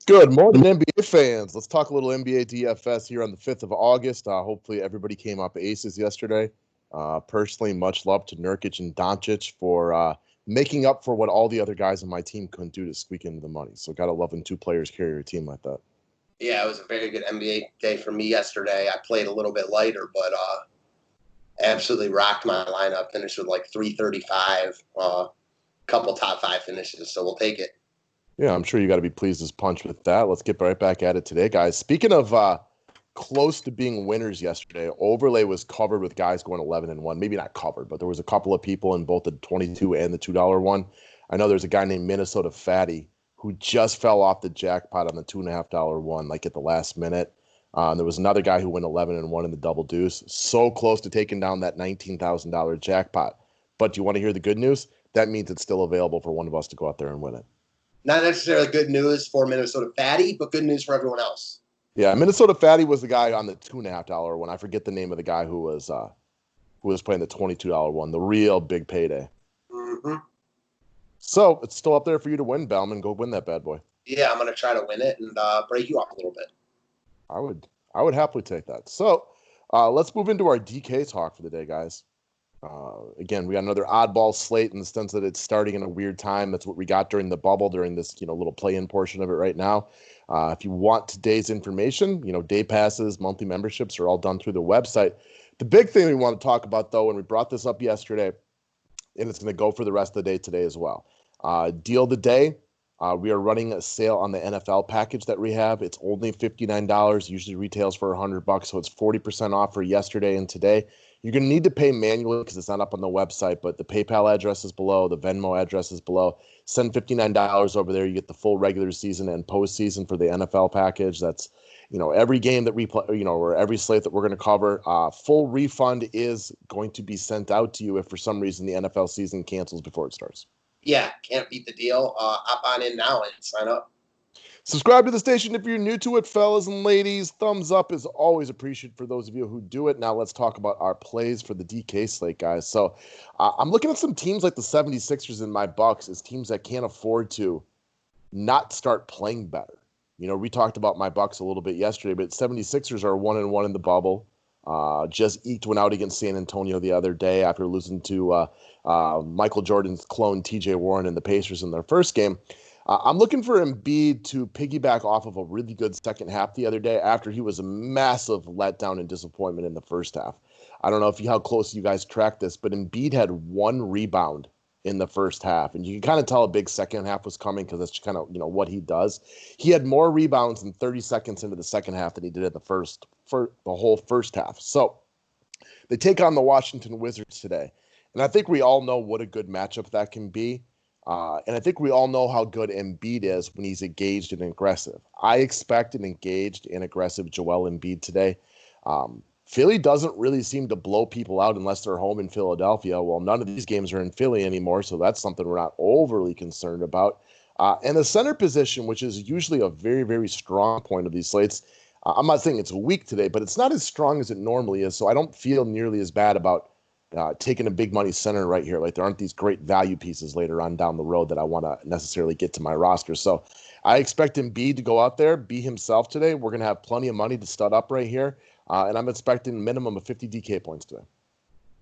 Good morning, NBA fans. Let's talk a little NBA DFS here on the 5th of August. Hopefully everybody came up aces yesterday. Personally, much love to Nurkic and Doncic for making up for what all the other guys on my team couldn't do to squeak into the money. So gotta love when two players carry your team like that. Yeah, it was a very good NBA day for me yesterday. I played a little bit lighter, but absolutely rocked my lineup. Finished with like 335, couple top 5 finishes, so we'll take it. Yeah, I'm sure you got to be pleased as punch with that. Let's get right back at it today, guys. Speaking of close to being winners yesterday, Overlay was covered with guys going 11-1. Maybe not covered, but there was a couple of people in both the 22 and the $2 one. I know there's a guy named Minnesota Fatty who just fell off the jackpot on the $2.5 one, like at the last minute. There was another guy who went 11-1 in the double deuce. So close to taking down that $19,000 jackpot. But do you want to hear the good news? That means it's still available for one of us to go out there and win it. Not necessarily good news for Minnesota Fatty, but good news for everyone else. Yeah, Minnesota Fatty was the guy on the $2.5 one. I forget the name of the guy who was playing the $22 one, the real big payday. Mm-hmm. So it's still up there for you to win, Bellman. Go win that bad boy. Yeah, I'm going to try to win it and break you up a little bit. I would happily take that. So let's move into our DK talk for the day, guys. Again, we got another oddball slate in the sense that it's starting in a weird time. That's what we got during the bubble, during this little play-in portion of it right now. If you want today's information, day passes, monthly memberships are all done through the website. The big thing we want to talk about, though, and we brought this up yesterday, and it's going to go for the rest of the day today as well. Deal of the day. We are running a sale on the NFL package that we have. It's only $59, usually retails for $100, so it's 40% off for yesterday and today. You're going to need to pay manually because it's not up on the website, but the PayPal address is below, the Venmo address is below. Send $59 over there. You get the full regular season and postseason for the NFL package. That's, every game that we play, or every slate that we're going to cover. Full refund is going to be sent out to you if for some reason the NFL season cancels before it starts. Yeah, can't beat the deal. Hop on in now and sign up. Subscribe to the station if you're new to it, fellas and ladies. Thumbs up is always appreciated for those of you who do it. Now let's talk about our plays for the DK slate, guys. So I'm looking at some teams like the 76ers and my Bucks as teams that can't afford to not start playing better. We talked about my Bucks a little bit yesterday, but 76ers are 1-1 in the bubble. Just eked one out against San Antonio the other day after losing to Michael Jordan's clone TJ Warren and the Pacers in their first game. I'm looking for Embiid to piggyback off of a really good second half the other day after he was a massive letdown and disappointment in the first half. I don't know how close you guys track this, but Embiid had 1 rebound in the first half, and you can kind of tell a big second half was coming because that's kind of what he does. He had more rebounds in 30 seconds into the second half than he did at for the whole first half. So they take on the Washington Wizards today, and I think we all know what a good matchup that can be. And I think we all know how good Embiid is when he's engaged and aggressive. I expect an engaged and aggressive Joel Embiid today. Philly doesn't really seem to blow people out unless they're home in Philadelphia. Well, none of these games are in Philly anymore, so that's something we're not overly concerned about. And the center position, which is usually a very, very strong point of these slates, I'm not saying it's weak today, but it's not as strong as it normally is, so I don't feel nearly as bad about taking a big money center right here. Like there aren't these great value pieces later on down the road that I want to necessarily get to my roster. So I expect Embiid to go out there, be himself today. We're going to have plenty of money to stud up right here. And I'm expecting a minimum of 50 DK points today.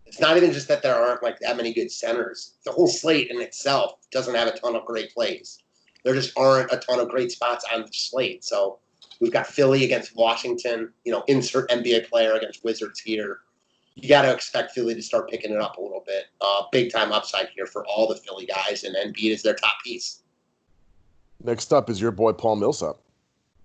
It's not even just that there aren't like that many good centers. The whole slate in itself doesn't have a ton of great plays. There just aren't a ton of great spots on the slate. So we've got Philly against Washington, insert NBA player against Wizards here. You got to expect Philly to start picking it up a little bit. Big time upside here for all the Philly guys, and Embiid is their top piece. Next up is your boy Paul Millsap.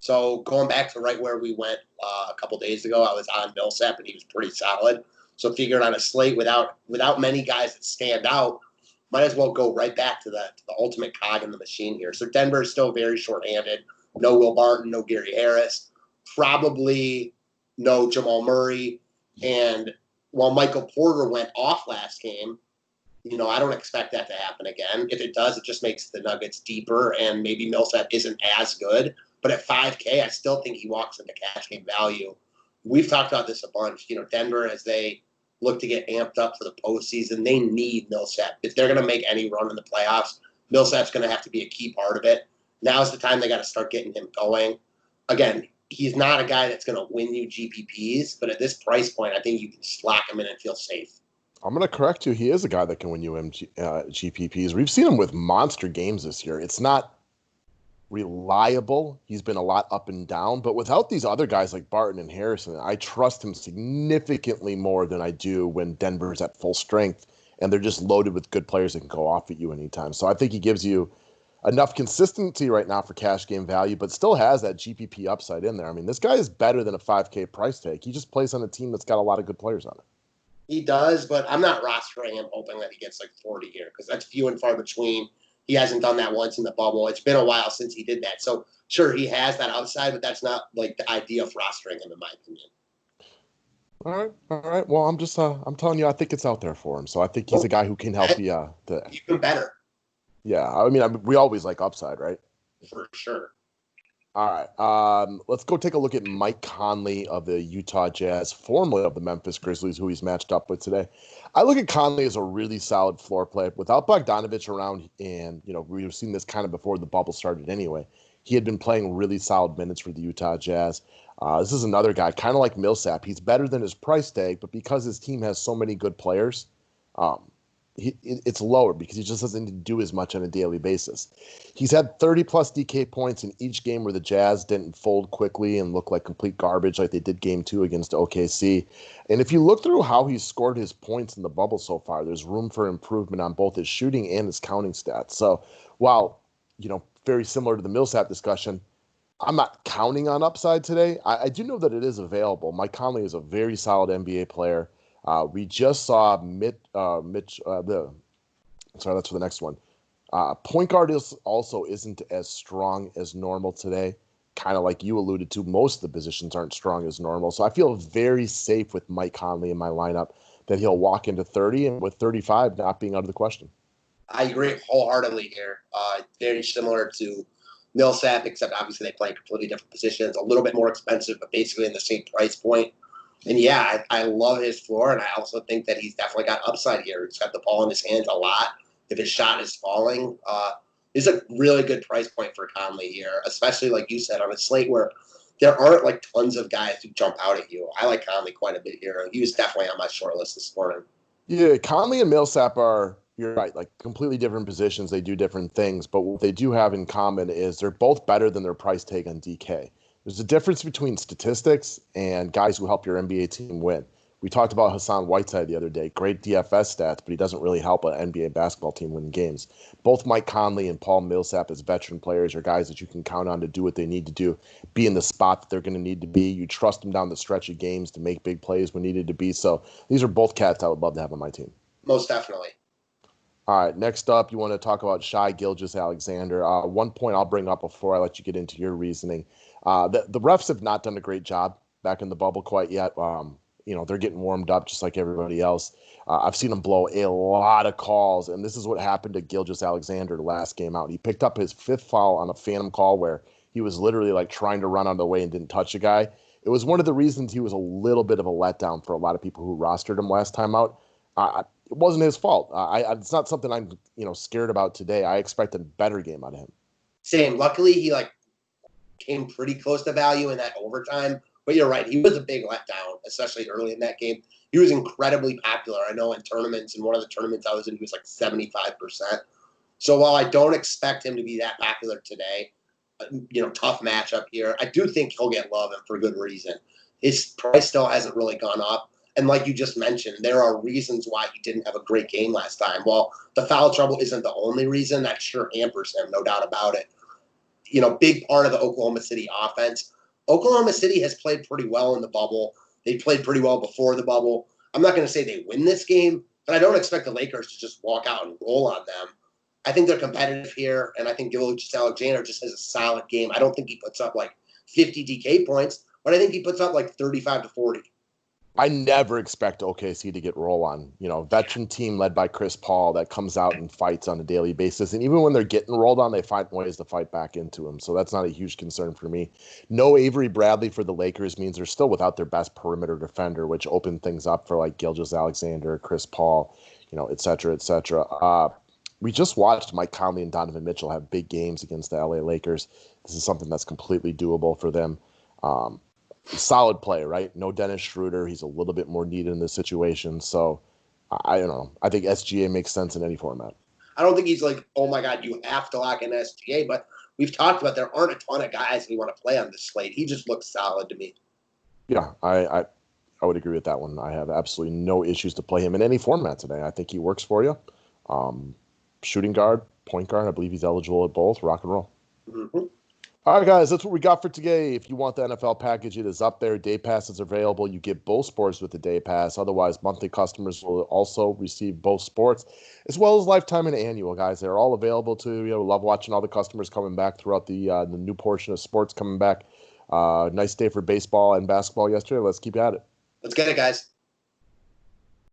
So going back to right where we went a couple days ago, I was on MILLSAP, and he was pretty solid. So figuring on a slate without many guys that stand out, might as well go right back to the ultimate cog in the machine here. So Denver is still very short-handed. No Will Barton, no Gary Harris, probably no Jamal Murray, and while Michael Porter went off last game, I don't expect that to happen again. If it does, it just makes the Nuggets deeper, and maybe Millsap isn't as good. But at $5K, I still think he walks into cash game value. We've talked about this a bunch. Denver, as they look to get amped up for the postseason, they need Millsap. If they're going to make any run in the playoffs, Millsap's going to have to be a key part of it. Now's the time they got to start getting him going. Again, he's not a guy that's going to win you GPPs, but at this price point, I think you can slack him in and feel safe. I'm going to correct you. He is a guy that can win you GPPs. We've seen him with monster games this year. It's not reliable. He's been a lot up and down, but without these other guys like Barton and Harrison, I trust him significantly more than I do when Denver's at full strength and they're just loaded with good players that can go off at you anytime. So I think he gives you enough consistency right now for cash game value, but still has that GPP upside in there. I mean, this guy is better than a 5K price tag. He just plays on a team that's got a lot of good players on it. He does, but I'm not rostering him hoping that he gets like 40 here because that's few and far between. He hasn't done that once in the bubble. It's been a while since he did that. So sure, he has that upside, but that's not like the idea of rostering him in my opinion. All right. Well, I'm just I'm telling you, I think it's out there for him. So I think he's a guy who can help you. Even better. Yeah, I mean, we always like upside, right? For sure. All right. Let's go take a look at Mike Conley of the Utah Jazz, formerly of the Memphis Grizzlies, who he's matched up with today. I look at Conley as a really solid floor player. Without Bogdanovich around, and we've seen this kind of before the bubble started anyway, he had been playing really solid minutes for the Utah Jazz. This is another guy, kind of like MILLSAP. He's better than his price tag, but because his team has so many good players, it's lower because he just doesn't need to do as much on a daily basis. He's had 30-plus DK points in each game where the Jazz didn't fold quickly and look like complete garbage like they did Game 2 against OKC. And if you look through how he's scored his points in the bubble so far, there's room for improvement on both his shooting and his counting stats. So while, very similar to the MILLSAP discussion, I'm not counting on upside today. I do know that it is available. Mike Conley is a very solid NBA player. We just saw that's for the next one. Point guard also isn't as strong as normal today. Kind of like you alluded to, most of the positions aren't strong as normal. So I feel very safe with Mike Conley in my lineup that he'll walk into 30 and with 35 not being out of the question. I agree wholeheartedly here. Very similar to MILLSAP, except obviously they play in completely different positions, a little bit more expensive, but basically in the same price point. And yeah, I love his floor, and I also think that he's definitely got upside here. He's got the ball in his hands a lot. If his shot is falling, it's a really good price point for Conley here, especially like you said, on a slate where there aren't like tons of guys who jump out at you. I like Conley quite a bit here. He was definitely on my short list this morning. Yeah, Conley and MILLSAP are, you're right, like completely different positions. They do different things, but what they do have in common is they're both better than their price tag on DK. There's a difference between statistics and guys who help your NBA team win. We talked about Hassan Whiteside the other day. Great DFS stats, but he doesn't really help an NBA basketball team win games. Both Mike Conley and Paul Millsap as veteran players are guys that you can count on to do what they need to do, be in the spot that they're going to need to be. You trust them down the stretch of games to make big plays when needed to be. So these are both cats I would love to have on my team. Most definitely. All right, next up, you want to talk about Shai Gilgeous-Alexander. One point I'll bring up before I let you get into your reasoning. The refs have not done a great job back in the bubble quite yet. They're getting warmed up just like everybody else. I've seen them blow a lot of calls, and this is what happened to Gilgeous-Alexander the last game out. He picked up his fifth foul on a phantom call where he was literally like trying to run out of the way and didn't touch a guy. It was one of the reasons he was a little bit of a letdown for a lot of people who rostered him last time out. It wasn't his fault. It's not something I'm scared about today. I expect a better game out of him. Same. Luckily, he came pretty close to value in that overtime. But you're right. He was a big letdown, especially early in that game. He was incredibly popular. I know in tournaments, in one of the tournaments I was in, he was like 75%. So while I don't expect him to be that popular today, tough matchup here, I do think he'll get love and for good reason. His price still hasn't really gone up. And like you just mentioned, there are reasons why he didn't have a great game last time. Well, the foul trouble isn't the only reason. That sure hampers him, no doubt about it. Big part of the Oklahoma City offense. Oklahoma City has played pretty well in the bubble. They played pretty well before the bubble. I'm not going to say they win this game, but I don't expect the Lakers to just walk out and roll on them. I think they're competitive here, and I think Gilgeous-Alexander just has a solid game. I don't think he puts up like 50 DK points, but I think he puts up like 35 to 40. I never expect OKC to get roll on. Veteran team led by Chris Paul that comes out and fights on a daily basis. And even when they're getting rolled on, they find ways to fight back into him. So that's not a huge concern for me. No Avery Bradley for the Lakers means they're still without their best perimeter defender, which opened things up for like Gilgeous-Alexander, Chris Paul, et cetera, et cetera. we just watched Mike Conley and Donovan Mitchell have big games against the LA Lakers. This is something that's completely doable for them. Solid play, right? No Dennis Schroeder. He's a little bit more needed in this situation. So I don't know. I think SGA makes sense in any format. I don't think he's like, oh my God, you have to lock in SGA, but we've talked about there aren't a ton of guys we want to play on this slate. He just looks solid to me. Yeah, I would agree with that one. I have absolutely no issues to play him in any format today. I think he works for you. Shooting guard, point guard, I believe he's eligible at both. Rock and roll. Mm-hmm. All right, guys, that's what we got for today. If you want the NFL package, it is up there. Day Pass is available. You get both sports with the Day Pass. Otherwise, monthly customers will also receive both sports, as well as lifetime and annual, guys. They're all available to you. Love watching all the customers coming back throughout the new portion of sports coming back. Nice day for baseball and basketball yesterday. Let's keep at it. Let's get it, guys.